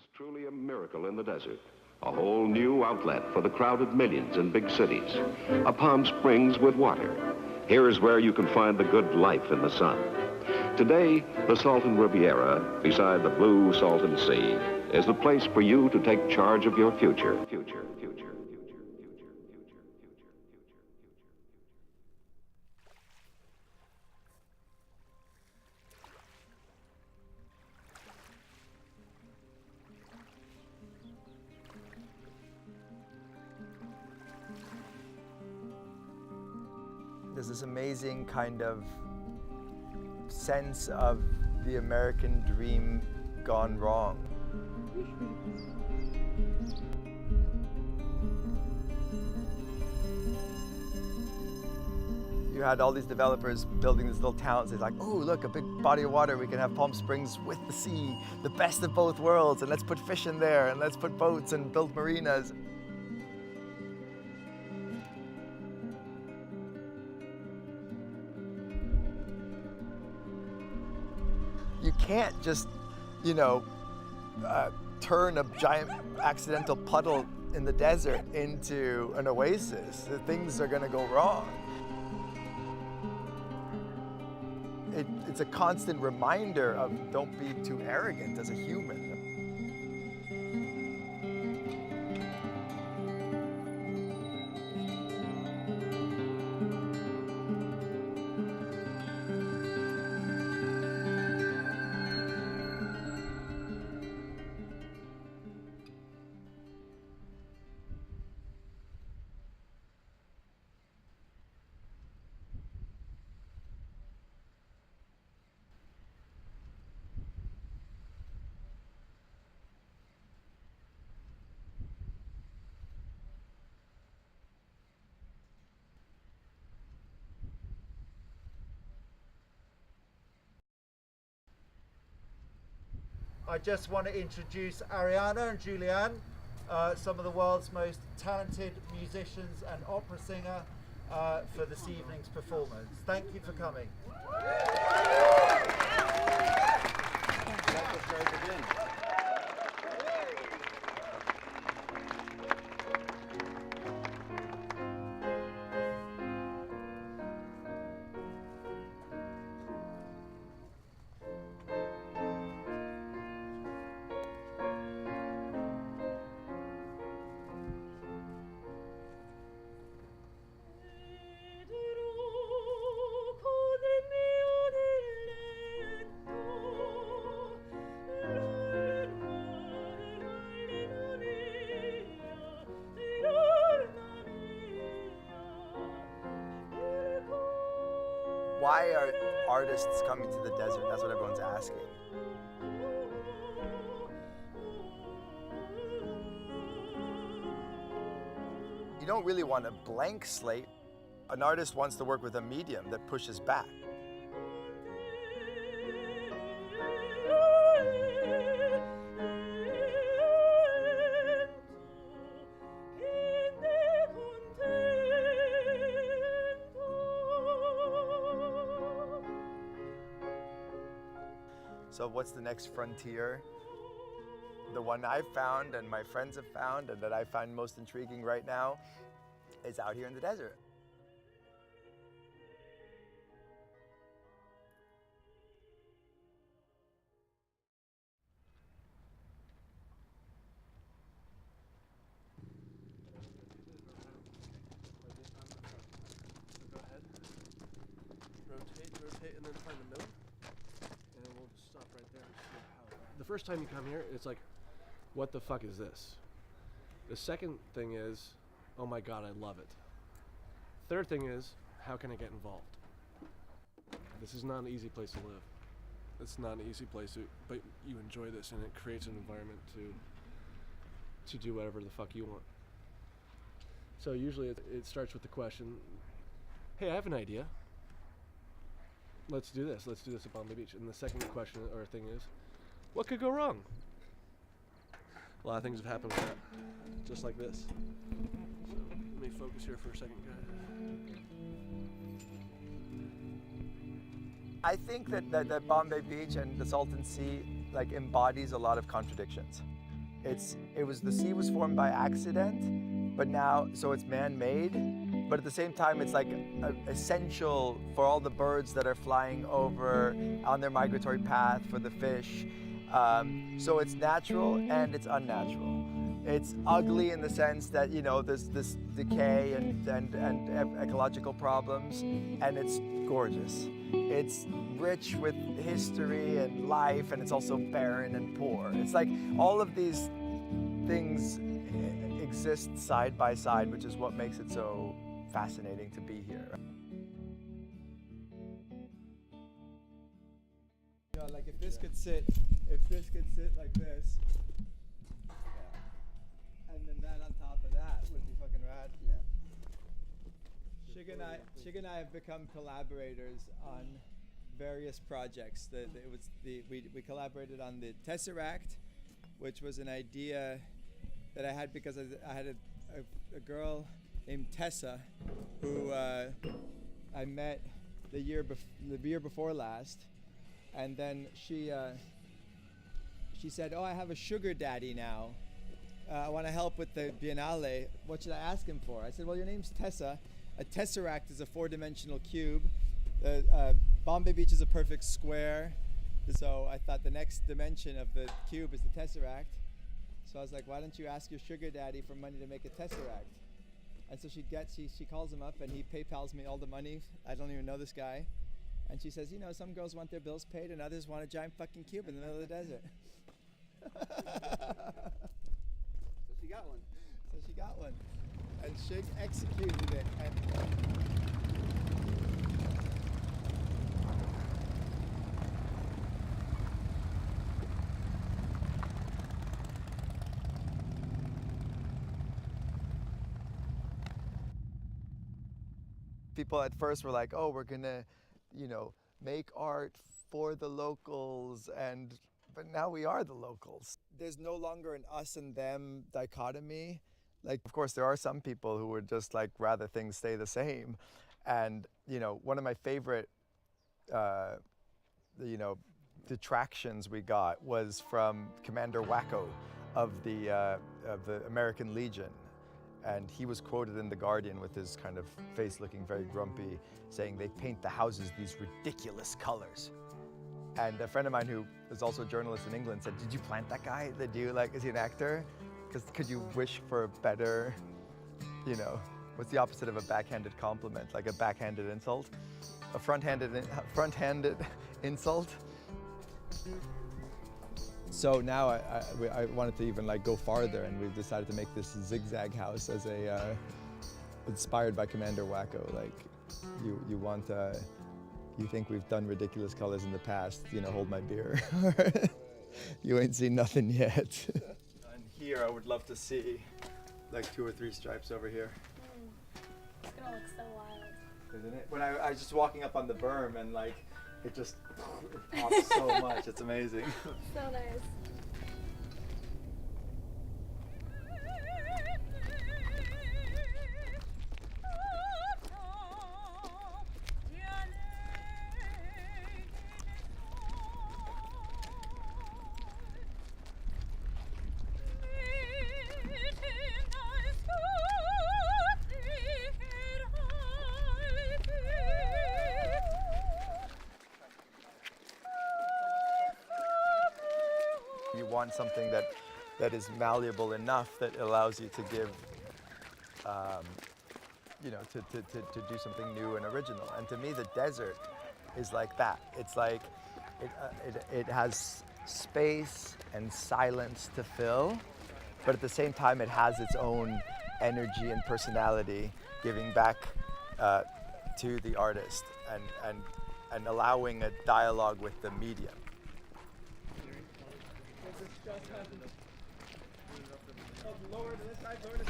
is truly a miracle in the desert. A whole new outlet for the crowded millions in big cities. A Palm Springs with water. Here is where you can find the good life in the sun. Today, the Salton Riviera, beside the blue Salton Sea, is the place for you to take charge of your future. There's this amazing kind of sense of the American dream gone wrong. You had all these developers building these little towns. They're like, oh, look, a big body of water. We can have Palm Springs with the sea, the best of both worlds. And let's put fish in there, and let's put boats and build marinas. You can't just, turn a giant accidental puddle in the desert into an oasis. Things are going to go wrong. It's a constant reminder of don't be too arrogant as a human. I just want to introduce Ariana and Julianne, some of the world's most talented musicians and opera singer for this evening's performance. Thank you for coming. Why are artists coming to the desert? That's what everyone's asking. You don't really want a blank slate. An artist wants to work with a medium that pushes back. So what's the next frontier? The one I've found and my friends have found and that I find most intriguing right now is out here in the desert. Go ahead. Rotate, and then find the middle. And then we'll just stop right there and see how. The first time you come here, it's like, what the fuck is this? The second thing is, oh my god, I love it. Third thing is, how can I get involved? This is not an easy place to live. It's not an easy place to, but you enjoy this and it creates an environment to do whatever the fuck you want. So usually it starts with the question, hey, I have an idea. Let's do this at Bombay Beach. And the second question or thing is, what could go wrong? A lot of things have happened with that, just like this. So let me focus here for a second, guys. I think that Bombay Beach and the Salton Sea embodies a lot of contradictions. the sea was formed by accident, but now, so it's man-made, but at the same time it's like essential for all the birds that are flying over on their migratory path, for the fish. So it's natural and it's unnatural. It's ugly in the sense that, you know, there's this decay and ecological problems, and it's gorgeous. It's rich with history and life, and it's also barren and poor. It's like all of these things exist side by side, which is what makes it so fascinating to be here. You know, like if this could sit like this, and then that on top of that would be fucking rad. Yeah. Shig and I have become collaborators on various projects. We collaborated on the Tesseract, which was an idea that I had because I had a girl named Tessa who I met the year before last, and then she said, "Oh, I have a sugar daddy now. I want to help with the Biennale. What should I ask him for?" I said, "Well, your name's Tessa. A tesseract is a 4-dimensional cube. Bombay Beach is a perfect square. So I thought the next dimension of the cube is the tesseract. So I was like, why don't you ask your sugar daddy for money to make a tesseract?" And so she calls him up and he PayPals me all the money. I don't even know this guy. And she says, you know, some girls want their bills paid and others want a giant fucking cube in the middle of the desert. So she got one. And Shig executed it. People at first were like, oh, we're gonna, you know, make art for the locals, but now we are the locals. There's no longer an us and them dichotomy. Like, of course, there are some people who would just like rather things stay the same. And, you know, one of my favorite, you know, detractions we got was from Commander Wacko of the American Legion. And he was quoted in The Guardian with his kind of face looking very grumpy, saying they paint the houses these ridiculous colors. And a friend of mine who is also a journalist in England said, did you plant that guy? Is he an actor? Because could you wish for a better, you know, what's the opposite of a backhanded compliment? Like a backhanded insult? A front-handed insult? So now I wanted to even like go farther, and we've decided to make this zigzag house as a, inspired by Commander Wacko. Like, you think we've done ridiculous colors in the past, you know, hold my beer. You ain't seen nothing yet. And here I would love to see like 2 or 3 stripes over here. It's gonna look so wild. Isn't it? When I was just walking up on the berm and like, it pops so much, it's amazing. So nice. You want something that is malleable enough that allows you to give, you know, to do something new and original. And to me, the desert is like that. It's like it has space and silence to fill, but at the same time, it has its own energy and personality, giving back to the artist and allowing a dialogue with the medium.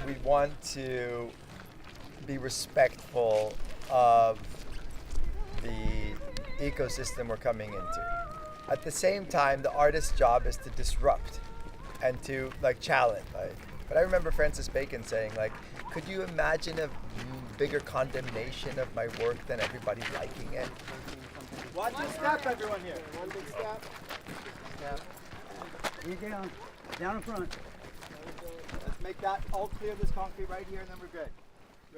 We want to be respectful of the ecosystem we're coming into. At the same time, the artist's job is to disrupt and to like challenge. But I remember Francis Bacon saying, like, could you imagine a bigger condemnation of my work than everybody liking it? Watch your step, everyone here. One big step. You down in front. make that all clear this concrete right here, and then we're good.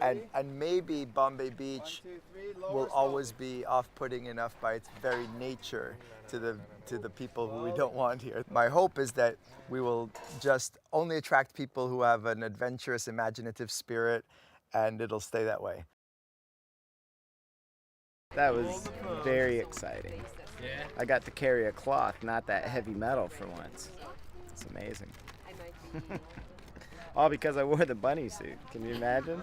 Ready? And maybe Bombay Beach 1, 2, 3, lower will always slowly. be off-putting enough by its very nature to the people who we don't want here. My hope is that we will just only attract people who have an adventurous, imaginative spirit, and it'll stay that way. That was very exciting. Yeah. I got to carry a cloth, not that heavy metal for once. It's amazing. All because I wore the bunny suit. Can you imagine?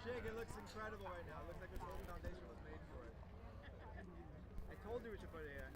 Shig, it looks incredible right now. It looks like this whole foundation was made for it. I told you we should put it here.